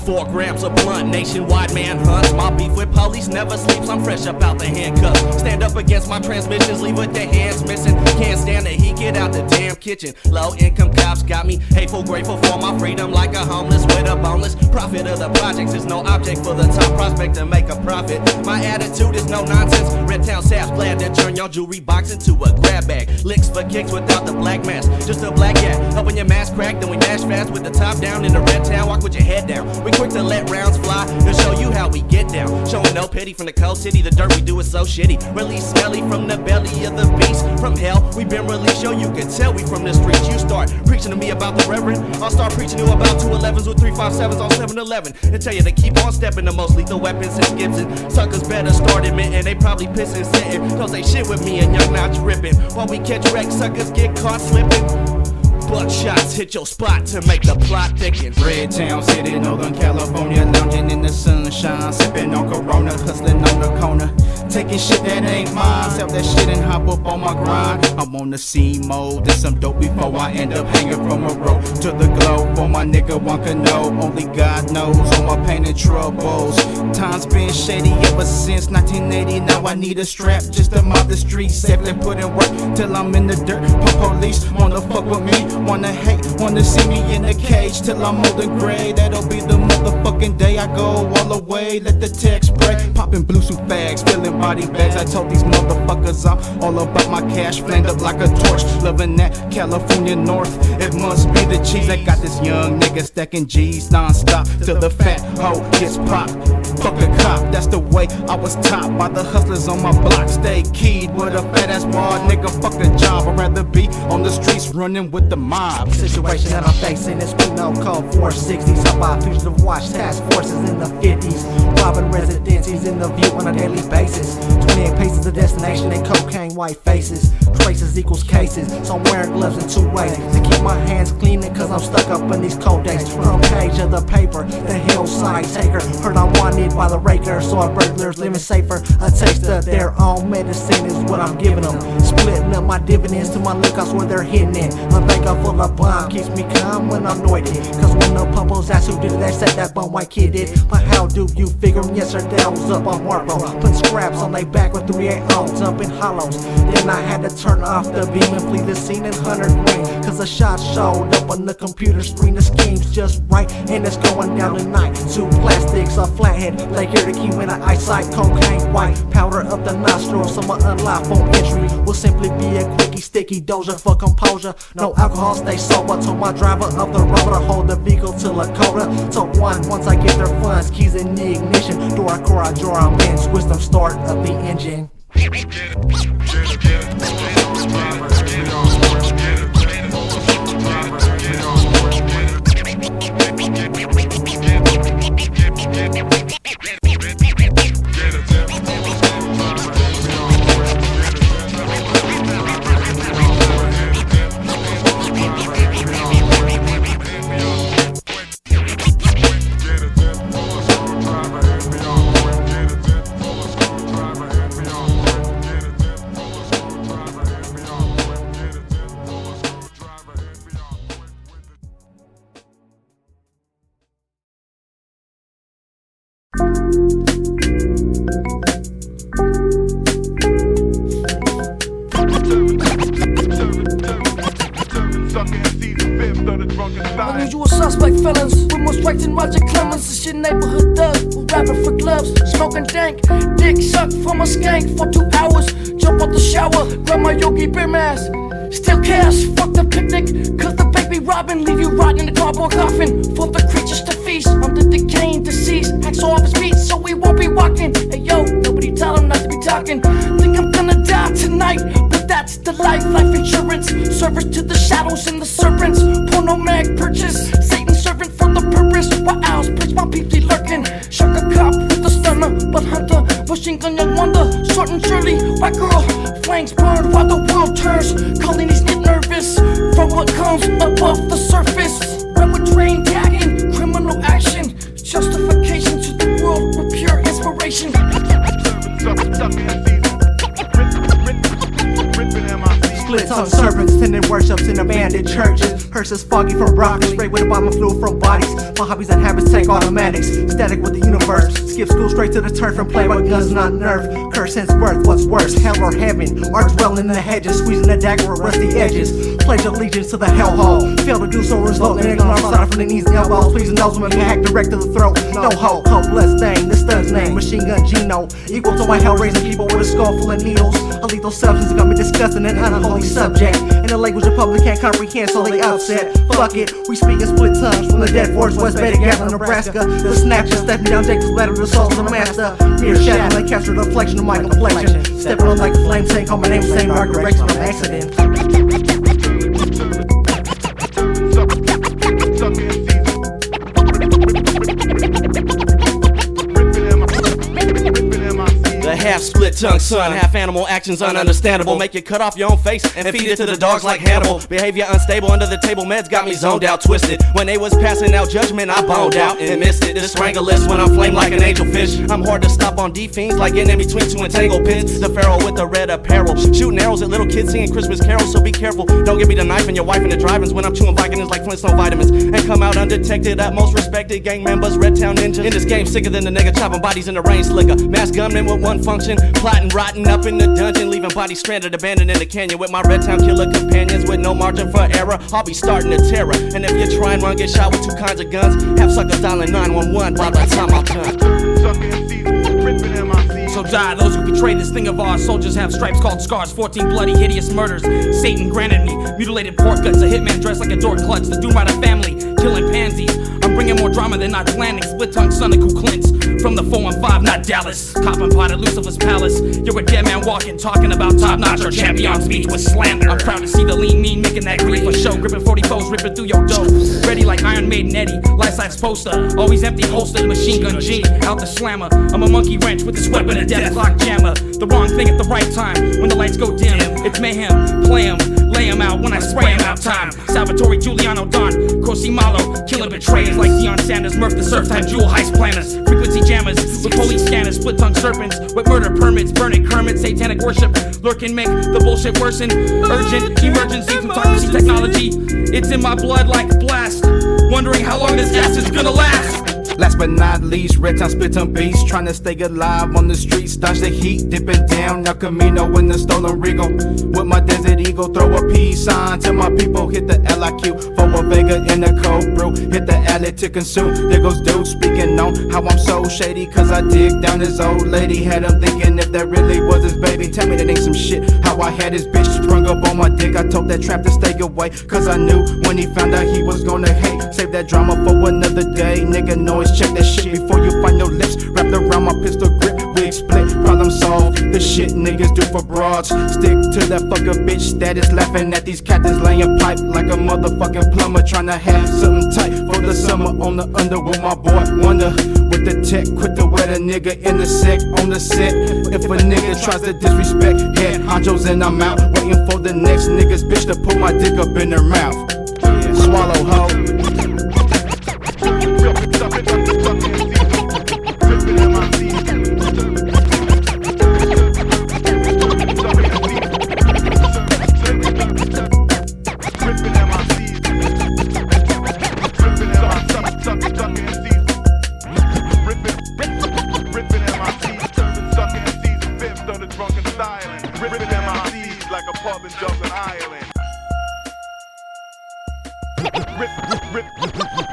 4 grams of blunt, nationwide manhunts. My beef with police never sleeps, I'm fresh up out the handcuffs. Stand up against my transmissions, leave with their hands missing. Can't stand the heat, get out the damn kitchen. Low income cops got me hateful, grateful for my freedom, like a homeless with a boneless. Profit of the projects is no object for the top prospect to make a profit. My attitude is no nonsense. Redtown Saps glad to turn your jewelry box into a grab bag. Licks for kicks without the black mask, just a black cat. Helping your mask crack, then we dash fast with the top down in the Redtown. Walk with your head down. We quick to let rounds fly to show you how we get down. Showing no pity from the cold city. The dirt we do is so shitty. Really smelly from the belly of the beast. From hell, we been released. Yo, you can tell we from the streets. You start preaching to me about the reverend, I'll start preaching to you about 211s with 357s on 7-Eleven. And tell you to keep on stepping the most lethal weapons since Gibson. Suckers better start admitting they probably pissing sitting, cause they shit with me and young not tripping. While we catch wreck, suckers get caught slipping. Buckshots hit your spot to make the plot thicken. Redtown City, Northern California, lounging in the sunshine, sipping on Corona, hustling on the corner, taking shit that ain't mine. Sell that shit and hop up on my grind. I'm on the scene mode, there's some dope before I end up hanging from a rope to the globe. For my nigga one can know, only God knows all my pain and troubles. Times been shady ever since 1980. Now I need a strap just to mop the streets, safely put in work till I'm in the dirt. Pump police wanna fuck with me, wanna hate, wanna see me in the cage till I'm old and gray. That'll be the motherfucking day I go all the way. Let the text break, popping blue suit fags, filling body bags. I told these motherfuckers I'm all about my cash, flamed up like a torch. Loving that California North, it must be the cheese. I got this young nigga stacking G's non-stop till the fat hoe gets popped. Fuck a cop, that's the way I was taught by the hustlers on my block. Stay keyed with a fat ass wad, nigga, fuck a job. I'd rather be on the streets running with the mob. Situation that I'm facing is Penal Code 460s. Up by fugitive watch task forces in the 50s, robbing residencies in the view on a daily basis. 28 paces of destination and cocaine white faces. Traces equals cases, so I'm wearing gloves in 2 ways to keep my hands cleaning, cause I'm stuck up in these cold days. Front page of the paper, the hillside taker. Heard I'm wanted by the raker, so our burglars living safer. A taste of their own medicine is what I'm giving them. Splitting up my dividends to my lookouts where they're hitting it. My bank up full of bomb keeps me calm when I'm noited, cause when the pumpos ask who did it, they said that bum white kid did. But how do you figure? Yesterday I was up on Hurtful, putting scraps on they back with 380s up in hollows. Then I had to turn off the beam and flee the scene in 100 green, cause a shot showed up on the computer screen. The scheme's just right and it's going down tonight. 2 plastics, a flathead, lay here to keep in the eyesight. Cocaine white powder up the nostrils, so my unlawful entry will simply be a quickie sticky doja for composure. No alcohol, stay sober. Told my driver of the road to hold the vehicle till a coda. Told once I get their funds, keys in the ignition. Door I core, I draw, I'm in, switch them, start up the engine. Unusual suspect felons with more strikes than Roger Clemens. This shit neighborhood thug who rapping for gloves, smoking dank, dick sucked from a skank for 2 hours. Jump out the shower, grab my Yogi Bear mask. Still cash, fuck the picnic, cause the baby robbing, leave you rotting in the cardboard coffin for the creatures to feast on the decaying deceased. Hacks off his feet so we won't be walking. Hey yo, nobody tell him not to be talking. Think I'm gonna die tonight, but that's the life insurance. Service to the shadows and the serpents. Porno mag purchase, Satan's servant for the purpose. While owls preach my peeply lurking. Shark a cop with a stunner, but hunter, pushing gun young wonder. Short and surely, white girl, flanks burn while the world turns. Colonies get nervous from what comes above the surface. Red with drain tagging, criminal action. Justification to the world with pure inspiration. Split Hung serpents, tending worships in abandoned churches. Hearses foggy from broccoli, straight with a bomb and fluid from bodies. My hobbies and habits take automatics, static with the universe. Skip school straight to the turf and play with guns, not nerf. Curse since birth, what's worse, hell or heaven? Arch dwelling in the hedges, squeezing the dagger with rusty edges. Pledge allegiance to the hellhole. Fail to do so, result in arms out from the knees and elbows. Pleasing those who may hack direct to the throat. No hope, hopeless thing. This thug's name, machine gun Gino, equal to my hell raising people with a skull full of needles. A lethal substance got me disgusting and unholy subject. In a language the public can't comprehend, so they upset. Fuck it, we speak in split tongues from the dead forest, West Beta, Gatlin, Nebraska. The snatcher, stepping down Jacob's ladder, the soul of the master. Mere shadow, they capture the reflection of my complexion. Stepping on like a flame, saying call my name, same dark direction from accident. The half-split tongue son, half animal actions ununderstandable. Make you cut off your own face and feed it to the dogs like Hannibal. Behavior unstable under the table, meds got me zoned out, twisted. When they was passing out judgment, I boned out and missed it. This strangleless when I'm flame like an angelfish. I'm hard to stop on D-fiends like getting in between two entangled pins. The Firo with the red apparel, shooting arrows at little kids singing Christmas carols, so be careful. Don't give me the knife and your wife in the drive-ins when I'm chewing Vicodins like Flintstone vitamins. And come out undetected at most respected gang members, Redtown ninja. In this game sicker than the nigga chopping bodies in the rain slicker. Mass gunmen with one function, plotting, rotting up in the dungeon, leaving bodies stranded, abandoned in the canyon with my Redtown killer companions with no margin for error. I'll be starting a terror, and if you try and run, get shot with two kinds of guns. Have suckers dialing 911 by the time I'm done. So die those who betray this thing of ours. Soldiers have stripes called scars, 14 bloody, hideous murders. Satan granted me mutilated pork guts, a hitman dressed like a door clutch. The Doom Rider family, killing pansies. I'm bringing more drama than not landing. Split tongue son of Clint's from the 415, not Dallas. Coppin' pot at Lucifer's palace. You're a dead man walking, talking about top notch or champions meet with slander. I'm proud to see the lean mean making that grief for show, gripping 40 foes, ripping through your dough. Ready like Iron Maiden Eddie, life-size poster, always empty holstered, machine gun G, out the slammer. I'm a monkey wrench with this weapon of death, clock jammer. The wrong thing at the right time, when the lights go dim. It's mayhem, play him, lay him out when I spray him out time. Salvatore, Giuliano, Don, Cosimalo, killing betrayers like Deion Sanders, Murph the Surf Time, Jewel Heist planners, frequency jammers with police scanners, split tongue serpents with murder permits, burning Kermit, satanic worship, lurking, make the bullshit worsen. Urgent emergency, plutocracy technology, it's in my blood like blast. Wondering how long this gas is gonna last. Last but not least, Redtown spit on beats, trying to stay alive on the streets, dodge the heat, dipping down El Camino in the stolen Regal. With my Desert Eagle, throw a peace sign till my people hit the LIQ. For a Vega in the cold brew, hit the alley to consume. There goes dude speaking on how I'm so shady, cause I dig down this old lady. Had him thinking if that really was his baby. Tell me that ain't some shit, how I had his bitch sprung up on my dick. I told that tramp to stay away, cause I knew when he found out he was gonna hate. Save that drama for another day, nigga noise. Check that shit before you find your lips wrapped around my pistol grip. Wig split, problem solved. The shit niggas do for broads. Stick to that fucker bitch status, laughing at these captains laying pipe like a motherfucking plumber, trying to have something tight for the summer on the under with my boy Wonder. With the tech, quit to wear the nigga in the sec on the set. If a nigga tries to disrespect, head Honchoz and I'm out, waiting for the next nigga's bitch to put my dick up in her mouth. Swallow hoe.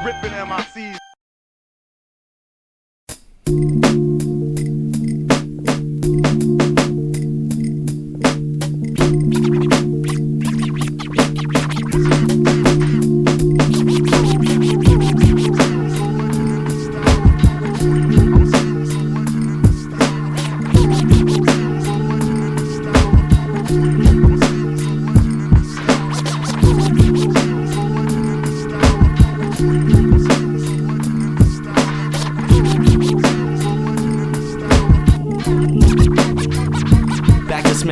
Ripping MICs.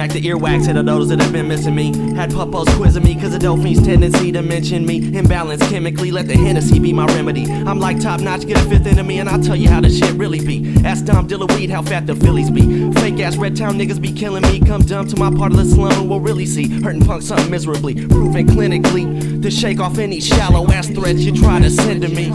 back to earwax to those that have been missing me. Had puppos quizzing me cause the dope fiend's tendency to mention me. Imbalanced chemically, let the Hennessy be my remedy. I'm like top notch, get a fifth into me and I'll tell you how the shit really be. Ask Dom Dilla Weed how fat the Phillies be. Fake ass Redtown niggas be killing me. Come dumb to my part of the slum and we'll really see. Hurting punks something miserably, proven clinically to shake off any shallow ass threats you try to send to me.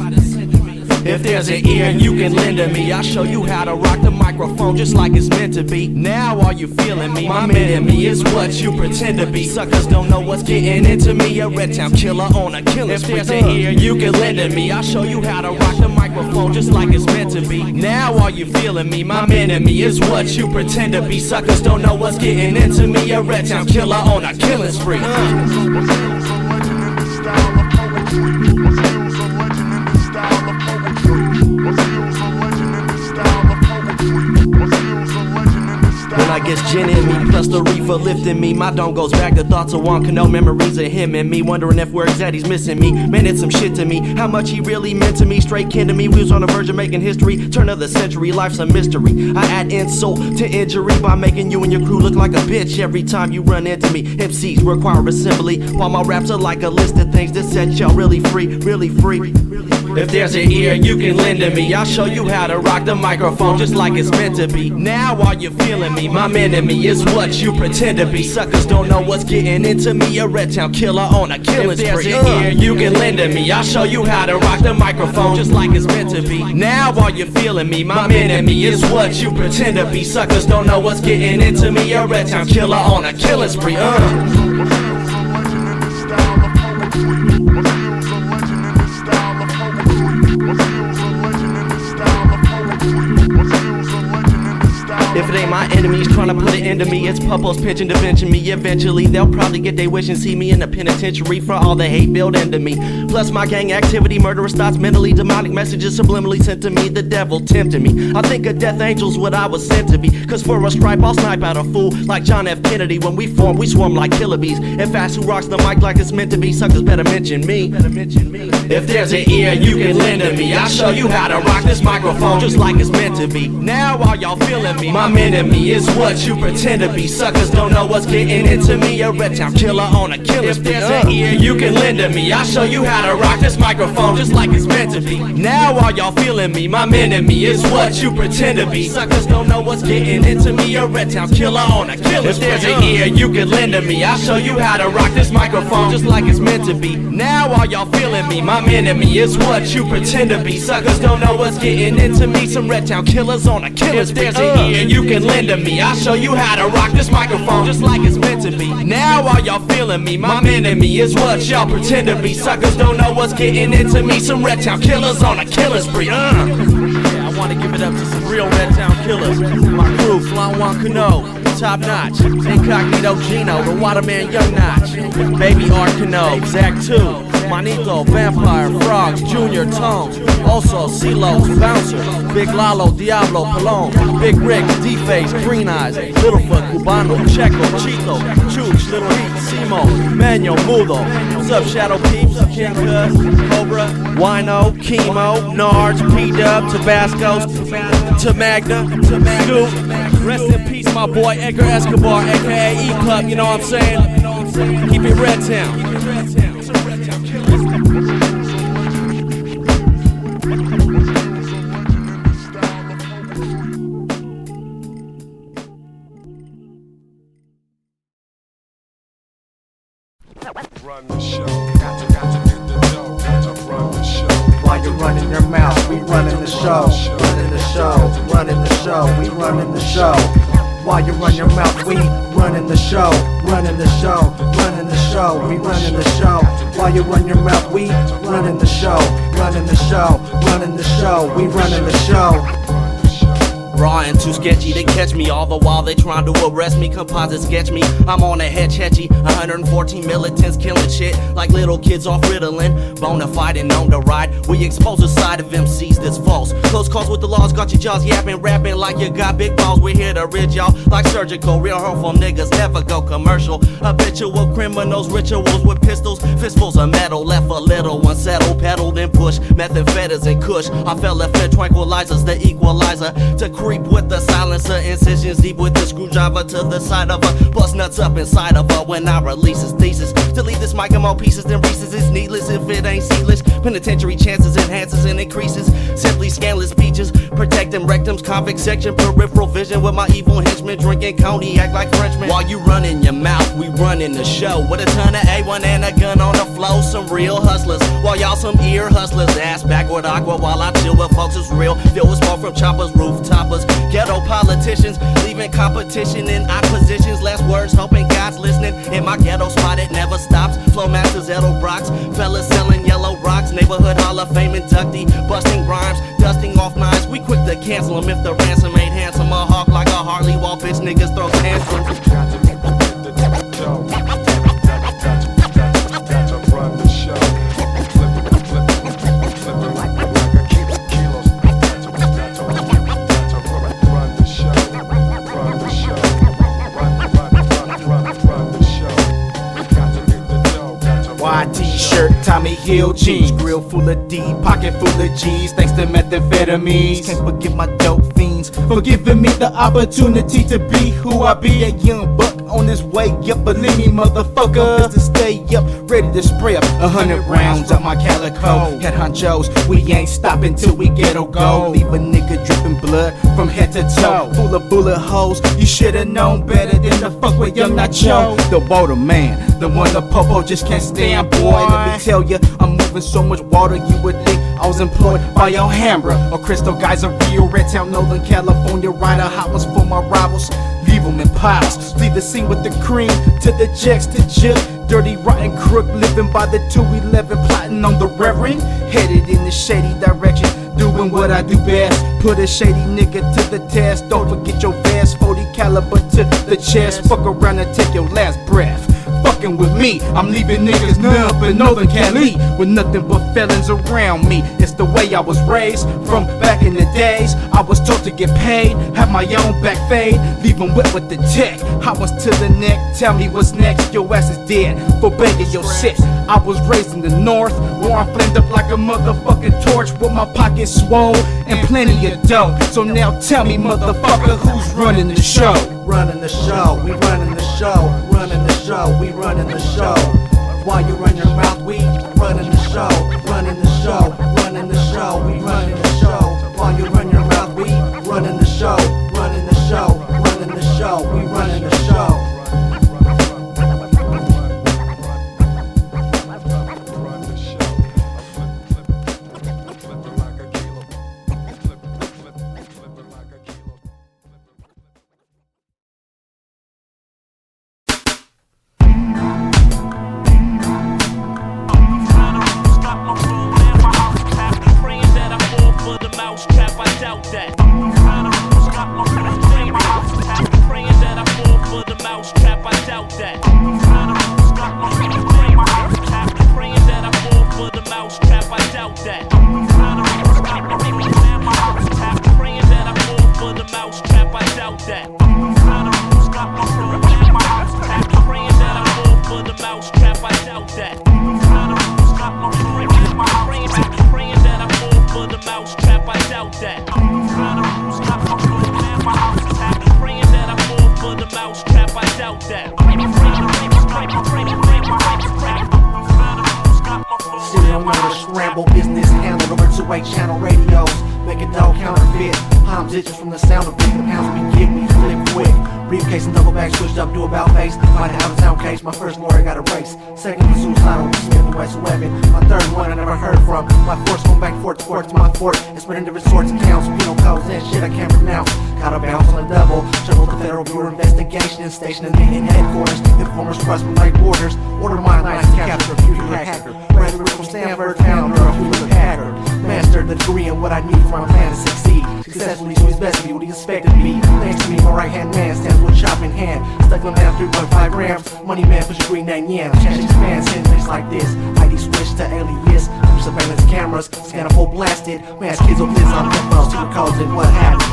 If there's an ear you can lend to me, I'll show you how to rock the microphone just like it's meant to be. Now are you feeling me? My enemy is what you pretend to be. Suckers don't know what's getting into me. A Redtown killer on a killing spree. If there's an ear you can lend to me, I'll show you how to rock the microphone just like it's meant to be. Now are you feeling me? My enemy is what you pretend to be. Suckers don't know what's getting into me. A Redtown killer on a killing spree. I guess gin in me, plus the reefer lifting me. My dome goes back to thoughts of Honchoz, memories of him and me. Wondering if where's that he's missing me. Man, it's some shit to me. How much he really meant to me. Straight kin to me. We was on the verge of making history. Turn of the century, life's a mystery. I add insult to injury by making you and your crew look like a bitch every time you run into me. MCs require assembly, while my raps are like a list of things that set y'all really free, really free. If there's an ear you can lend to me, I'll show you how to rock the microphone just like it's meant to be. Now are you feeling me? My enemy is what you pretend to be. Suckers don't know what's getting into me. A Redtown killer on a killing spree. If there's an ear you can lend to me, I'll show you how to rock the microphone just like it's meant to be. Now are you feeling me? My enemy is what you pretend to be. Suckers don't know what's getting into me. A Redtown killer on a killing spree. If it ain't my enemies trying to put an end to me, it's puppos pitching to venture me. Eventually they'll probably get their wish and see me in the penitentiary for all the hate built into me. Plus my gang activity, murderous thoughts, mentally demonic messages subliminally sent to me. The devil tempted me. I think of death angels what I was sent to be. Cause for a stripe I'll snipe out a fool like John F. Kennedy. When we form, we swarm like killer bees. If fast who rocks the mic like it's meant to be, suckers better mention me. If there's an ear you can lend to me, I'll show you how to rock this microphone just like it's meant to be. Now are y'all feeling me? My enemy is what you pretend to be. Suckers don't know what's getting into me. A Redtown killer on a killing spree. If there's an ear you can lend to me, I'll show you how to rock this microphone just like it's meant to be. Now are y'all feeling me? My enemy is what you pretend to be. Suckers don't know what's getting into me. A Redtown killer on a killing spree. If there's an ear you can lend to me, I'll show you how to rock this microphone just like it's meant to be. Now are y'all feeling me? My enemy is what you pretend to be. Suckers don't know what's getting into me. Some Redtown killers on a killing spree. If there's an ear you can lend to me, I'll show you how to rock this microphone just like it's meant to be. Now are y'all feeling me? My enemy is what y'all pretend to be. Suckers don't know what's getting into me. Some Redtown killers on a killing spree. Yeah, I wanna give it up to some real Redtown killers. My crew, Honchoz, top notch, Incognito Gino, the Waterman Young Notch, Baby Arcano, Zach 2, Manito, Vampire, Frogs, Junior, Tones, also CeeLo, Bouncer, Big Lalo, Diablo, Palone, Big Rick, D-Face, Green Eyes, Littlefoot, Cubano, Checo, Chico, Chooch, Little Heat, Simo, Manuel, Mudo, what's up Shadow Peeps, King Cuz, Cobra, Wino, Chemo, Nards, P-Dub, Tabasco, Tamagna, Scoop, rest in peace my boy Edgar Escobar, aka E-Club, you know what I'm saying? Keep it Redtown. Run the show. Got to get the dough. Got to run the show. While you're running your mouth, we running the show. Running the show, running the show, we running the show. While you run your mouth, we running the show. Running the show, running the show, we running the show. While you run your mouth, we running the show. Running the show, running the show, we running the show. Raw and too sketchy, they catch me all the while they trying to arrest me. Composite sketch me, I'm on a head chetchy. 114 militants killing shit like little kids off Ritalin. Bonafide and on the ride, we expose the side of MCs that's false. Close calls with the laws, got your jaws yapping, rapping like you got big balls. We're here to rid y'all like surgical. Real hurtful niggas never go commercial. Habitual criminals, rituals with pistols, fistfuls of metal. Left a little unsettled, pedal then push methamphetamines and kush. I fell left fed tranquilizers, the equalizer to Creep with the silencer, incisions deep with the screwdriver to the side of her. Bust nuts up inside of her when I release his thesis. To leave this mic in more pieces than Reese's is needless if it ain't seedless. Penitentiary chances enhances and increases. Simply scandalous peaches, protecting rectums, convict section, peripheral vision with my evil henchmen drinking cognac like Frenchmen. While you running your mouth, we running the show with a ton of A1 and a gun on the flow. Some real hustlers, while y'all some ear hustlers. Ass backward aqua while I chill with folks who's real. Feel with smoke from choppers, rooftoppers, ghetto politicians, leaving competition in oppositions. Less words, hoping God's listening. In my ghetto spot, it never stops. Flow masters, Edo Brox, fellas selling yellow rocks. Neighborhood Hall of Fame inductee, busting rhymes, dusting off nines. We quick to cancel them if the ransom ain't handsome. A hawk like a Harley while bitch niggas throw tantrums. Got to run the show. Flip it like a kilos. Got to run the show. Run the show. Run the show. Got to get the dough. Got to White t-shirt, Tommy Hill jeans, grill full of D, pocket full of G's, thanks to methamphetamines. Can't forget my dope fiends for giving me the opportunity to be who I be. A young buck on his way up, believe me, motherfucker. Is to stay up, ready to spray up 100 rounds out my calico. Head Honchoz, we ain't stopping till we ghetto go. Leave a nigga dripping blood from head to toe, full of bullet holes. You should've known better than to fuck with young Nacho. The water man, the one the popo just can't stand, boy. Let me tell ya, I'm moving so much water you would think I was employed by Alhambra or Crystal Guys of Rio, Redtown, Northern California. Rider hot ones for my rivals, leave them in piles. Leave the scene with the cream to the jacks to jug. Dirty, rotten crook, living by the 211, plotting on the reverend. Headed in the shady direction, doing what I do best. Put a shady nigga to the test. Don't forget your vest, 40 caliber to the chest. Fuck around and take your last breath. Fucking with me, I'm leaving niggas numb in Northern Cali with nothing but felons around me. It's the way I was raised from back in the days. I was taught to get paid, have my own back fade, leave them wet with the tech. I was to the neck, tell me what's next. Your ass is dead for begging your shit. I was raised in the north, where I'm flamed up like a motherfucking torch with my pockets swole and plenty of dough. So now tell me, motherfucker, who's running the show? Running the show, we running the show, running the show, we running the show. While you run your mouth, we running the show, running the show, running the show, we running the show. While you run your mouth, we running the show, running the show, running the show, we running the show. Business handled over 2-8 channel radios. Make a dog counterfeit. Palm digits from the sound of it. The pounds we give me flip quick. Briefcase and double bag switched up to about face. Might have a town case. My first lawyer got erased. Second was suicidal. Smith and West weapon. My third one I never heard from. My fourth going back and forth to court to my fort. It's been in different sorts of counts. Penal codes and shit I can't pronounce. Gotta bounce on a double. Triple the Federal Bureau of Investigation and station in headquarters. The formers cross from like borders. Order my lines to capture a future hacker. Graduate from Stanford, founder of Hewlett Packard. Mastered the degree in what I need for my plan to succeed. Successfully do his best to be what he expected to be. Next to me, my right hand man stands with chop in hand. Stuck on down 3.5 grams. Money man, push your green name, yeah. Change expands, send things like this. ID switch to alias. Through surveillance cameras. Scan a full blasted. Mass kids with lids on info. Secret codes and what happens.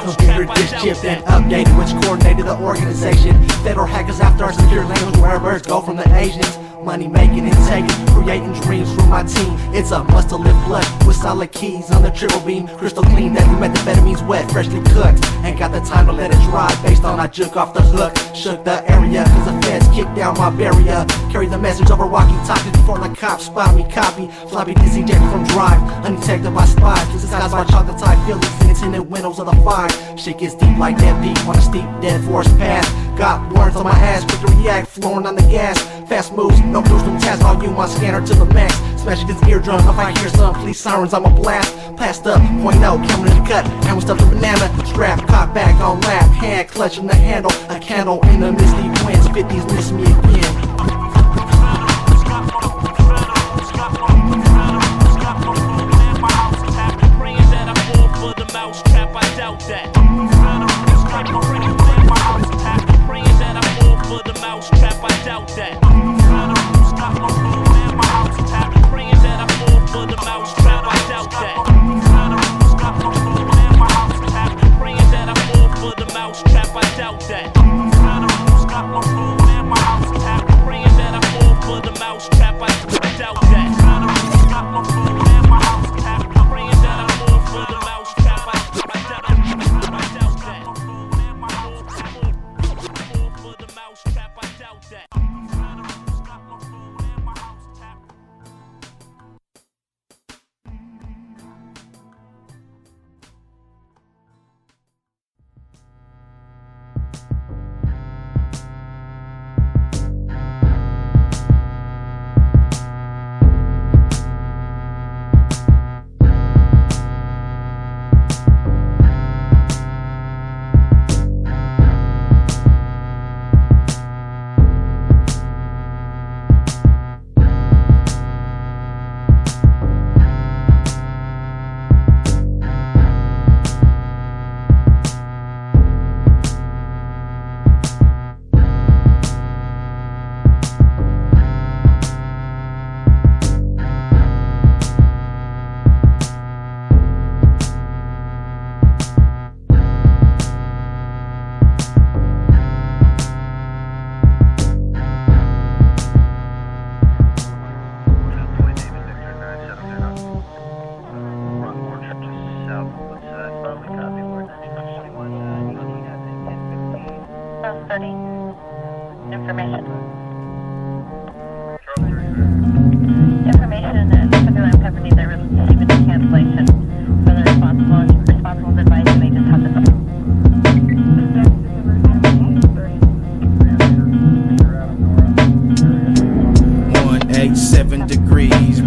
Computer disk chipped and updated, which coordinated the organization. Federal hackers after our secure language, where birds go from the Asians. Money making and taking, creating dreams for my team. It's a must to live blood with solid keys on the triple beam. Crystal clean, that methamphetamine's wet, freshly cooked. Ain't got the time to let it dry, based on I juke off the hook. Shook the area, cause the feds kicked down my barrier. Carry the message over walkie-talkies before the cops spot me. Copy, floppy disejected from drive, undetected by spies. Disguised by chocolate tie Phillies and tinted windows of the five. Shit gets deep like that beat on a steep dead forest path. Got words on my ass, quick to react, flooring on the gas. Fast moves, no blues, no task, all you want scanner to the max. Smashing this eardrum, if I hear some police sirens, I'ma blast. Passed up, point out, camera in the cut, and we stuffed the banana. Strap, cock back on lap, hand clutching the handle. A candle in the misty winds, 50s miss me again.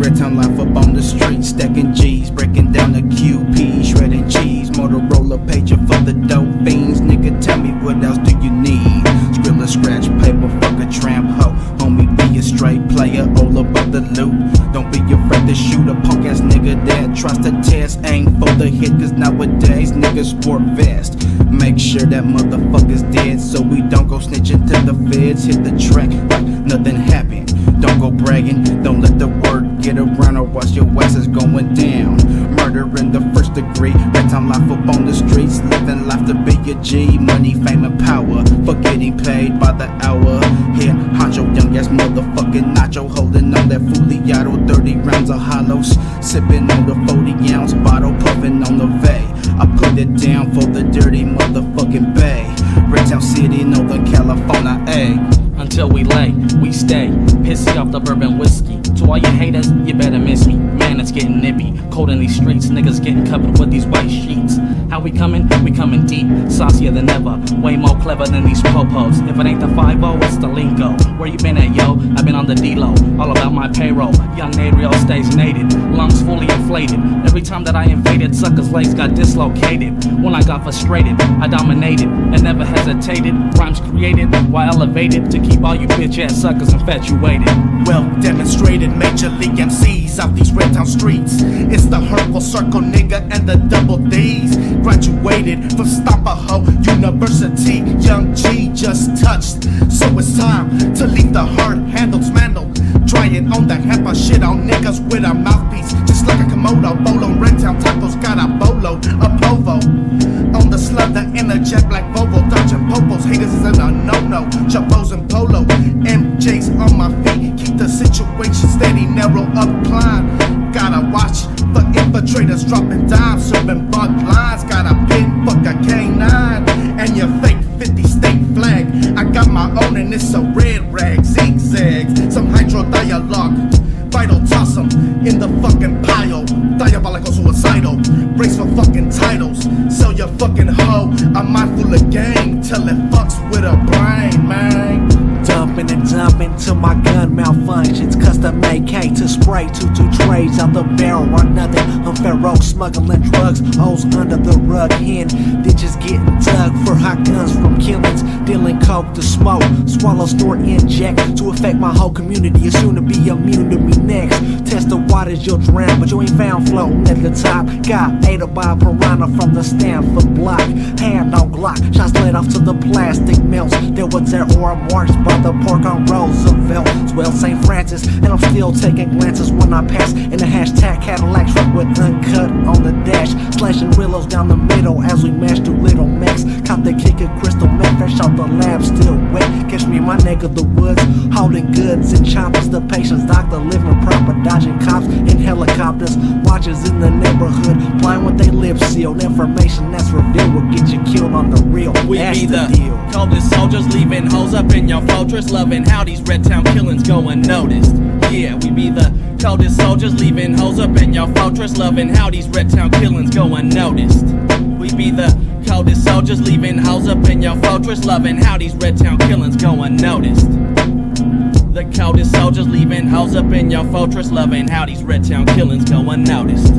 Redtown life up on the street, stacking G's, breaking down the QP, shredding cheese, Motorola pager for the dope fiends. Nigga, tell me what else do you need? Skrilla, scratch paper, fuck a tramp hoe. Homie, be a straight player, all about the loot. Don't be afraid to shoot a punk ass nigga that tries to test. Aim for the hit, cause nowadays niggas sport vest. Make sure that motherfucker's dead, so we don't go snitching to the feds. Hit the track like nothing happened. Don't go bragging, don't let the word get around or watch your ass is going down. Murder in the first degree, Redtown life up on the streets, living life to be a G. Money, fame, and power, for getting paid by the hour. Here, Honchoz, young ass motherfucking nacho, holding on that Fuliato, 30 rounds of hollows, sipping on the 40 ounce bottle, puffing on the Vay. I put it down for the dirty motherfucking Bay. Redtown City, Northern California, ayy. Until we lay, we stay, pissy off the bourbon whiskey. To all you haters, you better miss me. Man, it's getting nippy. Cold in these streets, niggas getting covered with these white sheets. How we coming? We coming deep, saucier than ever. Way more clever than these popos. If it ain't the 5-0, it's the lingo. Where you been at, yo? I've been on the D-Lo, all about my payroll. Young Nade real stays naded, lungs fully inflated. Every time that I invaded, suckers' legs got dislocated. When I got frustrated, I dominated and never hesitated. Rhymes created while elevated to keep all you bitch ass suckers infatuated. Well demonstrated, major league MCs out these Redtown streets. It's the Hurtful Circle, nigga, and the double D's. Graduated from Stomperho University. Young G just touched, so it's time to leave the hurt handles mantled. Trying on the hemp, shit on niggas with a mouthpiece. Just just like a Komodo. Bolo, Redtown tacos, got a bolo, a povo. On the slug, the inner jet black Volvo, dodging popos. Haters is in a no-no, Jabos and Polo. MJ's on my feet, keep the situation steady, narrow up climb. Gotta watch for infiltrators dropping dimes, serving bug lines. Got a pin, fuck a K9, and your fake 50 state flag. I got my own and it's a red rag, zigzags, some hydro dialogue. Vital, toss 'em in the fucking pile. Diabolical, suicidal, brace for fucking titles. Sell your fucking hoe, I'm mindful of game till it fucks with a brain, man. Dumping and dumping till my gun malfunctions. Custom AK to spray, 2 trays out the barrel or nothing. I'm Firo smuggling drugs, hoes under the rug. Hen ditches getting dug for hot guns from killings. Dealing coke to smoke, swallow, snort, inject to affect my whole community. You're soon to be immune to me next. Test the waters, you'll drown, but you ain't found floating at the top. Got ate up by a piranha from the Stanford block. Hand on Glock, shots laid off to the plastic melts. There was there or marched by the pork on Roosevelt, well St. Francis, and I'm still taking glances when I pass in the hashtag Cadillac truck with uncut on the dash, slashing willows down the middle as we mash through little mechs. Caught the kick of crystal meth, fresh out the lab, still wet. Catch me in my neck of the woods, holding goods and choppers. The patient's doctor living proper, dodging cops in helicopters. Watchers in the neighborhood, blind with they lips sealed. Information that's revealed will get you killed on the real. We That's be the the deal. coldest soldiers, leaving hoes up in your fortress, loving how these Redtown killings go unnoticed. Yeah, we be the coldest soldiers, leaving hoes up in your fortress, loving how these Redtown killings go unnoticed. We be the coldest soldiers, leaving hoes up in your fortress, loving how these Redtown killings go unnoticed. The coldest soldiers, leaving hoes up in your fortress, loving how these Redtown killings go unnoticed.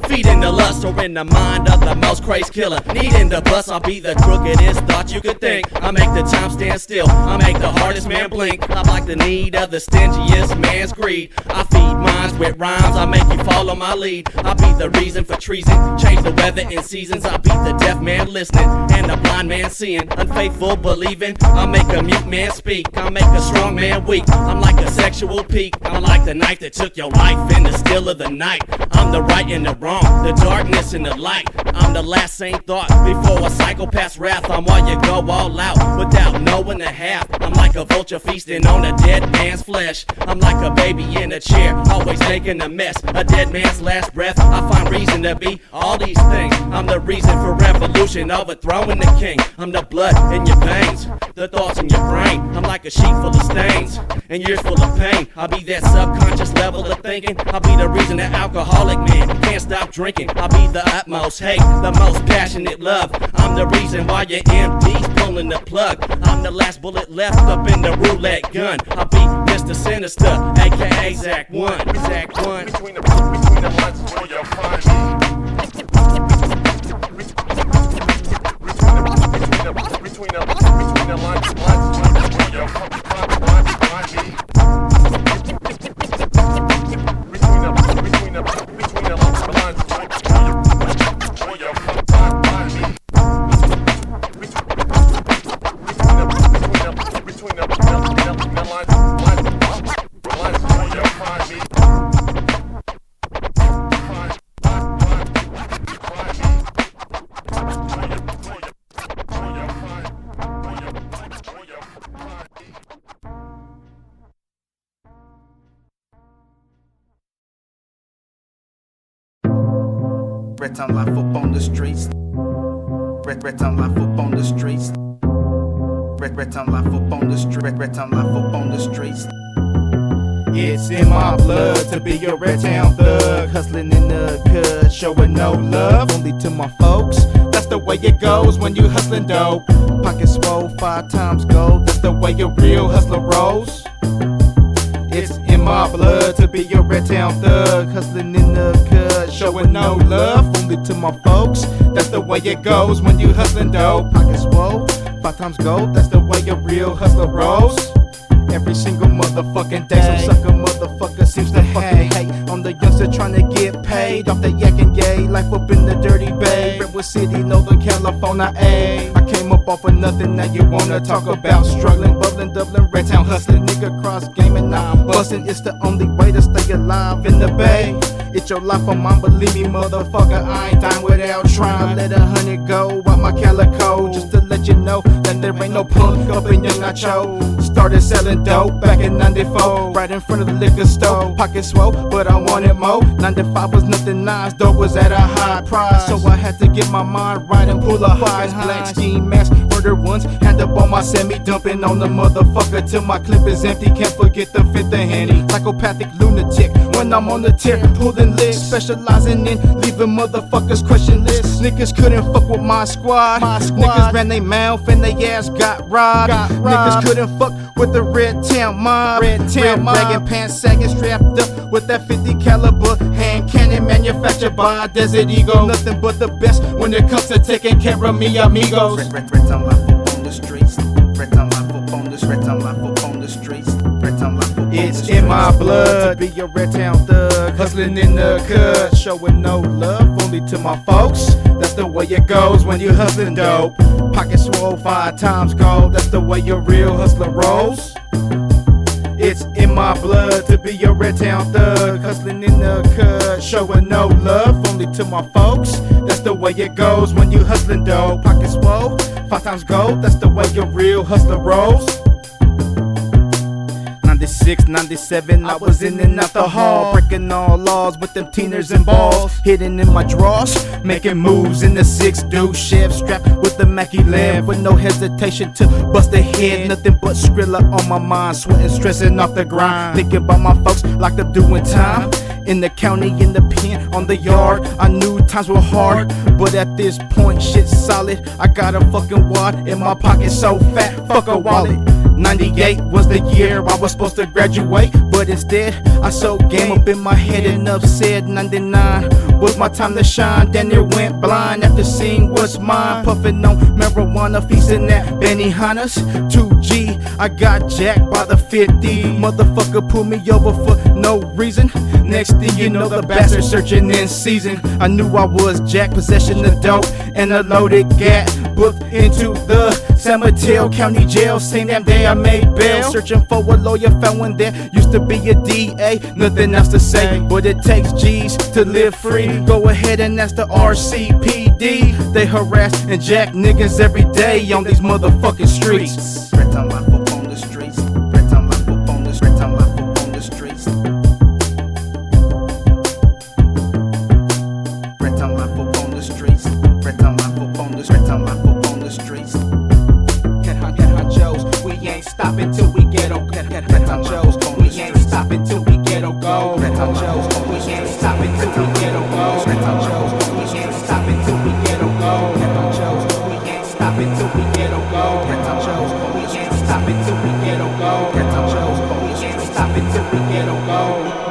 Feeding the lust or in the mind of the most crazed killer. Needing the bus, I'll be the crookedest thought you could think. I make the time stand still, I make the hardest man blink. I'm like the need of the stingiest man's greed. I feed minds with rhymes, I make you follow my lead. I'll be the reason for treason, change the weather in seasons. I'll be the deaf man listening and the blind man seeing. Unfaithful believing, I make a mute man speak. I make a strong man weak, I'm like a sexual peak. I'm like the knife that took your life in the still of the night. I'm the right and the wrong, the darkness and the light. I'm the last sane thought before a psychopath's wrath. I'm why you go all out without knowing the half. I'm like a vulture feasting on a dead man's flesh. I'm like a baby in a chair, always making a mess. A dead man's last breath, I find reason to be all these things. I'm the reason for revolution, overthrowing the king. I'm the blood in your veins, the thoughts in your brain. I'm like a sheet full of stains and years full of pain. I'll be that subconscious level of thinking. I'll be the reason that alcoholic man can't stop drinking. I'll be the utmost hate, the most passionate love. I'm the reason why your MD's pulling the plug. I'm the last bullet left up in the roulette gun. I'll be Mr. Sinister, aka Zach 1. Zach 1. Between the lines is where you'll find me. Between the lines is where you'll find me. Redtown life up on the streets. Redtown life up on the streets. Redtown life up on the street. Redtown life up on the streets. It's in my blood to be a Redtown thug, hustling in the cut, showing no love only to my folks. That's the way it goes when you hustling dope. Pockets swole 5 times gold. That's the way a real hustler rolls. It's in my blood to be a Redtown thug, hustling in the cut, showing no love only to my folks. That's the way it goes when you hustling dope. Pockets swole 5 times gold. That's the way a real hustler rolls. Every single motherfucking day, some sucker motherfucker seems to fucking hate on the youngster trying to get paid off the yakking gay life up in the dirty bay. Redwood City, Northern California, ayy. I came up off of nothing, now you wanna talk about struggling, bubbling, doubling, Redtown hustling, nigga cross gaming, now I'm busting. It's the only way to stay alive in the bay. It's your life or mine, believe me, motherfucker. I ain't dying without trying. Let 100 go out my calico, just to let you know that there ain't no punk up in Young Nacho. Started selling dope back in 94, right in front of the liquor store. Pocket swole, but I wanted more. 95 was nothing nice, dope was at a high price, so I had to get my mind right and pull a Hochoz. Black ski mask, murder ones, hand up on my semi, dumping on the motherfucker till my clip is empty. Can't forget the fifth of Henny. Psychopathic lunatic when I'm on the tier, pulling licks, specializing in leaving motherfuckers questionless. Niggas couldn't fuck with my squad. Niggas ran they mouth and they ass got robbed. Niggas couldn't fuck with the Redtown mob. Red bragging, pants sagging, strapped up with that 50 caliber hand cannon manufactured by Desert Eagle. Nothing but the best when it comes to taking care of me amigos. Redtown life up on the streets. Redtown life up on the streets. Redtown life up on the streets. Redtown life up on the streets. It's in my blood to be a Redtown thug, hustling in the cut, showing no love only to my folks. That's the way it goes when you hustling dope. Pockets swole 5 times gold. That's the way your real hustler rolls. It's in my blood to be a Redtown thug, hustling in the cut, showing no love only to my folks. That's the way it goes when you hustling dope. Pockets swole 5 times gold. That's the way your real hustler rolls. 96, 97, I was in and out the hall, breaking all laws with them teeners and balls, hidden in my drawers, making moves in the 6 dude chef, strapped with the Mackie lamp, with no hesitation to bust a head, nothing but Skrilla on my mind, sweating, stressing off the grind, thinking about my folks locked up doing time, in the county, in the pen, on the yard. I knew times were hard, but at this point, shit's solid. I got a fucking wad in my pocket so fat, fuck a wallet. 98 was the year I was supposed to graduate, but instead I sold game up in my head and upset. 99 was my time to shine, then it went blind after seeing what's mine. Puffing on marijuana, feasting at Benihana's 2G. I got jacked by the 50. Motherfucker pulled me over for no reason. Next thing you know, the bastard searching in season. I knew I was jacked, possession of dope and a loaded gat. Booked into the San Mateo County Jail. Same damn day I made bail. Searching for a lawyer, found one there. Used to be a DA, nothing else to say, but it takes G's to live free. Go ahead and ask the RCPD. They harass and jack niggas every day on these motherfucking streets. Redtown life up on the streets. Redtown life up on the streets. Redtown life up on the streets. Redtown life up on the streets. Redtown life up on the streets. Redtown life up on the streets. Honchoz, we ain't stopping till we get on. Honchoz, we ain't stopping till we get on go. Honchoz, we ain't stopping till we get on go. Honchoz, we ain't stopping till we get on go. Honchoz, we ain't stopping till we get on go. Honchoz, we ain't stopping till we get on go. Honchoz, we ain't stopping till we get on go.